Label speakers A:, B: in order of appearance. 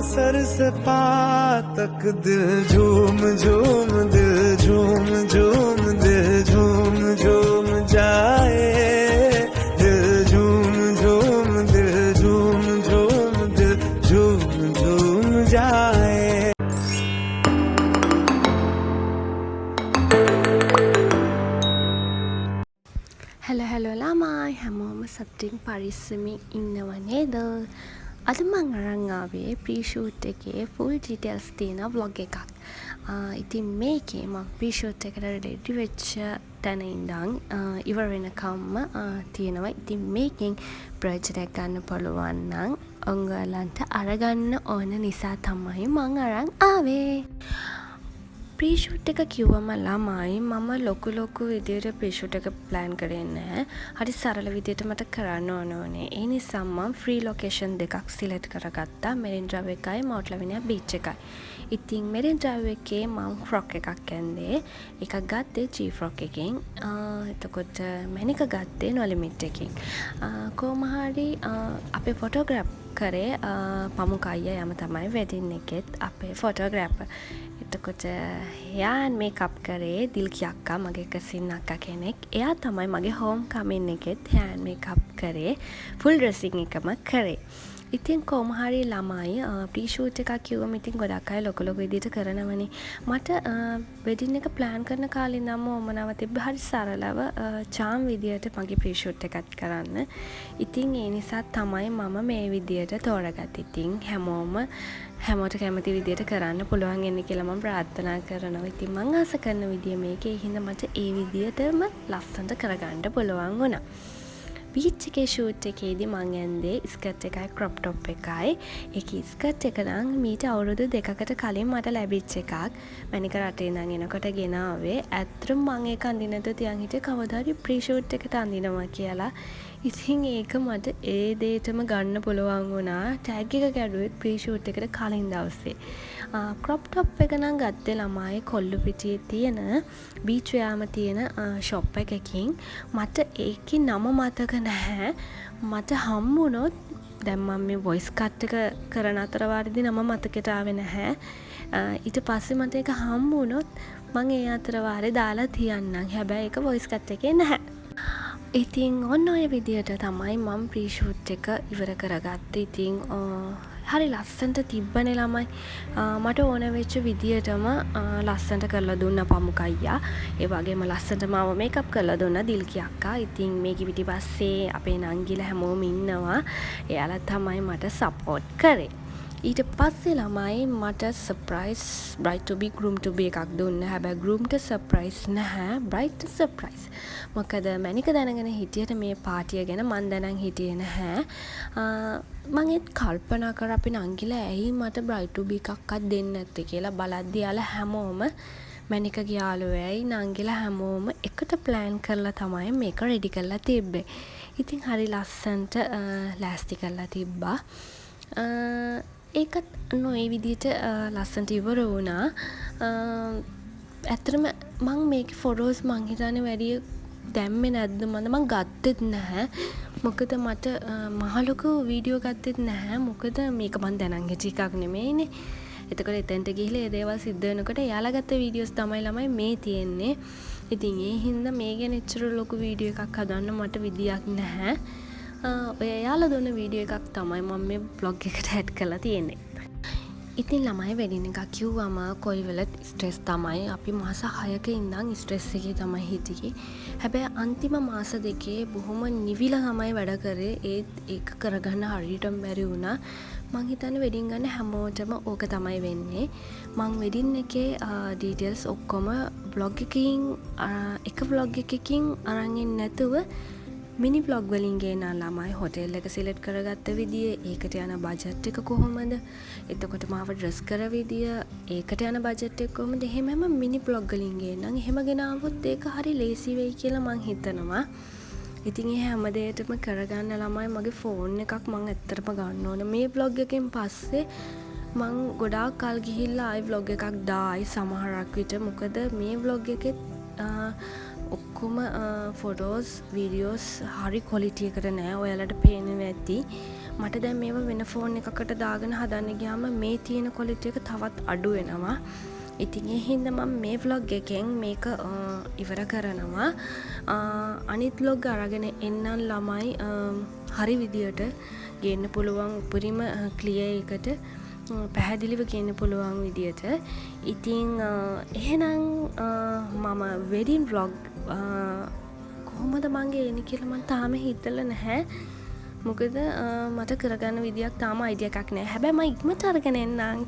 A: Sir से पा तक दिल झूम झूम दिल झूम झूम दिल झूम झूम जाए दिल झूम झूम दिल झूम झूम दिल झूम झूम जाए.
B: Hello ළමයි හැමෝම සතුටින් පරිස්සමින් ඉන්නව නේද? අද මං අරන් ආවේ ප්‍රී-ෂූට් එකේ ෆුල් ඩීටේල්ස් තියෙන vlog එකක්. ඉතින් මේකේ මම ප්‍රී-ෂූට් එකට රෙඩි වෙච්ච තැන ඉඳන් ඉවර වෙනකම්ම තියෙනවා. ඉතින් මේකෙන් ප්‍රයෝජනයක් ගන්න පුළුවන් නම් ඔයගලන්ට අරගන්න ඕන නිසා තමයි මං අරන් ආවේ. ප්‍රී-ෂූට් එක කිව්වම ළමයි මම ලොකු විදියට ප්‍රී-ෂූට් එක ප්ලෑන් කරේ නැහැ. හරි සරල විදියට මට කරන්න ඕනේ. ඒ නිසා මම ෆ්‍රී ලොකේෂන් දෙකක් සිලෙක්ට් කරගත්තා. මෙරින් ඩ්‍රයිව් එකයි මවුට් ලැවිනියා බීච් එකයි. ඉතින් මෙරින් ඩ්‍රයිව් එකේ මම ෆ්‍රොක් එකක් ඇන්දේ. එකක් ගත්තේ G ෆ්‍රොක් එකෙන්. එතකොට මැනික ගත්තේ No Limit එකෙන්. කොහොම හරි අපේ ෆොටෝග්‍රැෆ් කරේ පමුක අයියා යම තමයි වෙඩින් එකෙත් අපේ ෆොටෝග්‍රැෆර්. එතකොට යාන් මේකප් කරේ දිල්කි අක්කා මගේ කසින් අක්කා කෙනෙක්. එයා තමයි මගේ හෝම් කමින් එකෙත් යාන් මේකප් කරේ. ෆුල් ඩ්‍රෙසින් එකම කරේ. ඉතින් කොහොම හරි ළමයි ප්‍රී-ෂූට් එකක් කිව්වම ඉතින් ගොඩක් අය ලොකු විදිහට කරනවනේ. මට වෙඩින් එක ප්ලෑන් කරන කාලේ ඉඳන්ම ඕමනාව තිබ්බ හරි සරලව චාම් විදියට මගේ ප්‍රී-ෂූට් එකක් කරන්න. ඉතින් ඒ නිසා තමයි මම මේ විදියට තෝරගත්තේ. ඉතින් හැමෝට කැමති විදියට කරන්න පුළුවන් වෙන්න කියලා මම ප්‍රාර්ථනා කරනවා. ඉතින් මම ආස කරන විදිය මේකේ හින්දා මට ඒ විදියටම ලස්සනට කරගන්න පුළුවන් වුණා. බීච් එකේ ෂූට් එකේදී මං ඇන්දේ ස්කර්ට් එකයි ක්‍රොප් ටොප් එකයි. ඒකේ ස්කර්ට් එක නම් මීට අවුරුදු 2කට කලින් මට ලැබිච්ච එකක්. මැනික රටේ ඉඳන් එනකොට ගෙනාවේ. ඇත්තටම මං ඒක අඳින්නද තියන් හිටියේ කවදා හරි ප්‍රී ෂූට් එකට අඳිනවා කියලා. ඉතින් ඒක මට ඒ දේටම ගන්න පුළුවන් වුණා. ටැග් එක ගැඩුවෙත් ප්‍රී ෂූට් එකට කලින් දවසේ. ක්‍රොප් ටොප් එක නම් ගත්තේ ළමයි කොල්ලුපිටියේ තියෙන බීච් වයාම තියෙන ෂොප් එකකින්. මට ඒකේ නම මතක නැහැ. මට හම්බුනොත් දැන් මම මේ වොයිස් කට් එක කරන අතර වාරදී නම මතකයට ආවේ නැහැ. ඊට පස්සේ මට ඒක හම්බුනොත් මම ඒ අතර වාරේ දාලා තියන්නම්. හැබැයි ඒක වොයිස් කට් එකේ නැහැ. ඉතින් ඔන්න ඔය විදියට තමයි මම ප්‍රී-ෂූට් එක ඉවර කරගත්තේ. ඉතින් හරි ලස්සනට තිබ්බනේ ළමයි. මට ඕන වෙච්ච විදියටම ලස්සනට කරලා දුන්න පමුක අයියා. ඒ වගේම ලස්සනට මාව මේකප් කරලා දුන්න දිල්කි අක්කා. ඉතින් මේකෙ පිටිපස්සේ අපේ නංගිලා හැමෝම ඉන්නවා. එයාලා තමයි මට සපෝට් කරේ. ඊට පස්සේ ළමයි මට සර්ප්‍රයිස් බ්‍රයිඩ් ටු බි ගෲම් ටු බි එකක් දුන්නා. හැබැයි ගෲම්ට සර්ප්‍රයිස් නැහැ. බ්‍රයිඩ්ට සර්ප්‍රයිස්. මොකද මැනික දැනගෙන හිටියට මේ පාටිය ගැන මන් දැනන් හිටියේ නැහැ. මං ඒත් කල්පනා කර අපි නංගිලා ඇයි මට බ්‍රයිඩ් ටු බි එකක්වත් දෙන්නේ නැත්තේ කියලා බලද්දී යාලා හැමෝම මැනිකගේ යාළුවෝයි නංගිලා හැමෝම එකට ප්ලෑන් කරලා තමයි මේක රෙඩි කරලා තිබ්බේ. ඉතින් හරි ලස්සනට ලෑස්ති කරලා තිබ්බා. ඒකත් ඒ විදිහට ලස්සනට ඉවර වුණා. ඇත්තටම මං මේකේ ෆොටෝස් මං හිතන්නේ වැඩි දැම්මේ නැද්ද මම ගත්තෙත් නැහැ. මොකද මට මහලොකු වීඩියෝ ගත්තෙත් නැහැ. මොකද මේක මං දැනන් හිටි එකක් නෙමෙයිනේ. එතකොට එතෙන්ට ගිහලා ඒ දේවල් සිද්ධ වෙනකොට එයාලා ගත්ත වීඩියෝස් තමයි ළමයි මේ තියෙන්නේ. ඉතින් ඒ හින්දා මේ ගැන එච්චර ලොකු වීඩියෝ එකක් හදන්න මට විදියක් නැහැ. ඔය එයාලා දුන්න වීඩියෝ එකක් තමයි මම මේ බ්ලොග් එකට ඇඩ් කරලා තියෙන්නේ. ඉතින් ළමයි වෙඩින් එකක් කිව්වම කොයි වෙලත් ස්ට්‍රෙස් තමයි. අපි මාස 6ක ඉඳන් ස්ට්‍රෙස් එකේ තමයි හිටියේ. හැබැයි අන්තිම මාස දෙකේ බොහොම නිවිලා තමයි වැඩ කරේ. ඒක කරගන්න හරියටම බැරි වුණා. මං හිතන්නේ වෙඩින් ගන්න හැමෝටම ඕක තමයි වෙන්නේ. මං වෙඩින් එකේ ඩීටේල්ස් ඔක්කොම බ්ලොග් එකකින් අරන් ඉන්නේ නැතුව මිනි බ්ලොග් වලින් ගේන ළමයි හොටෙල් එක සිලෙක්ට් කරගත්ත විදිය, ඒකට යන බජට් එක කොහොමද, එතකොට මාව ඩ්‍රෙස් කර විදිය, ඒකට යන බජට් එක කොහොමද, එහෙමම මිනි බ්ලොග් වලින් ගේනනම් එහෙම ගෙනාවොත් ඒක හරි ලේසි වෙයි කියලා මං හිතනවා. ඉතින් ඒ හැම දෙයකටම කරගන්න ළමයි මගේ ෆෝන් එකක් මං ඇත්තටම ගන්න ඕන. මේ බ්ලොග් එකෙන් පස්සේ මං ගොඩාක් කල් ගිහිල්ලා ආයි බ්ලොග් එකක් දායි සමහරක් විට. මොකද මේ බ්ලොග් එකෙත් ඔක්කොම ෆොටෝස් වීඩියෝස් හරි කොලිටිය එකට නෑ. ඔයාලට පේනවා ඇති. මට දැන් මේවා වෙන ෆෝන් එකකට දාගෙන හදන්න ගියාම මේ තියෙන කොලිටි එක තවත් අඩු වෙනවා. ඉතින් ඒ හින්දා මම මේ vlog එකෙන් මේක ඉවර කරනවා. අනිත් vlog අරගෙන එන්නම් ළමයි හරි විදියට ගේන්න පුළුවන් උපරිම ක්ලියර් එකට පැහැදිලිව ගේන්න පුළුවන් විදියට. ඉතින් එහෙනම් මම වෙඩින් vlog කොහොමද මං ගේන්නේ කියලා මම තාම හිතලා නැහැ. මොකද මට කරගන්න විදියක් තාම අයිඩියා එකක් නැහැ. හැබැයි මම ඉක්මනට අරගෙන එන්නම්.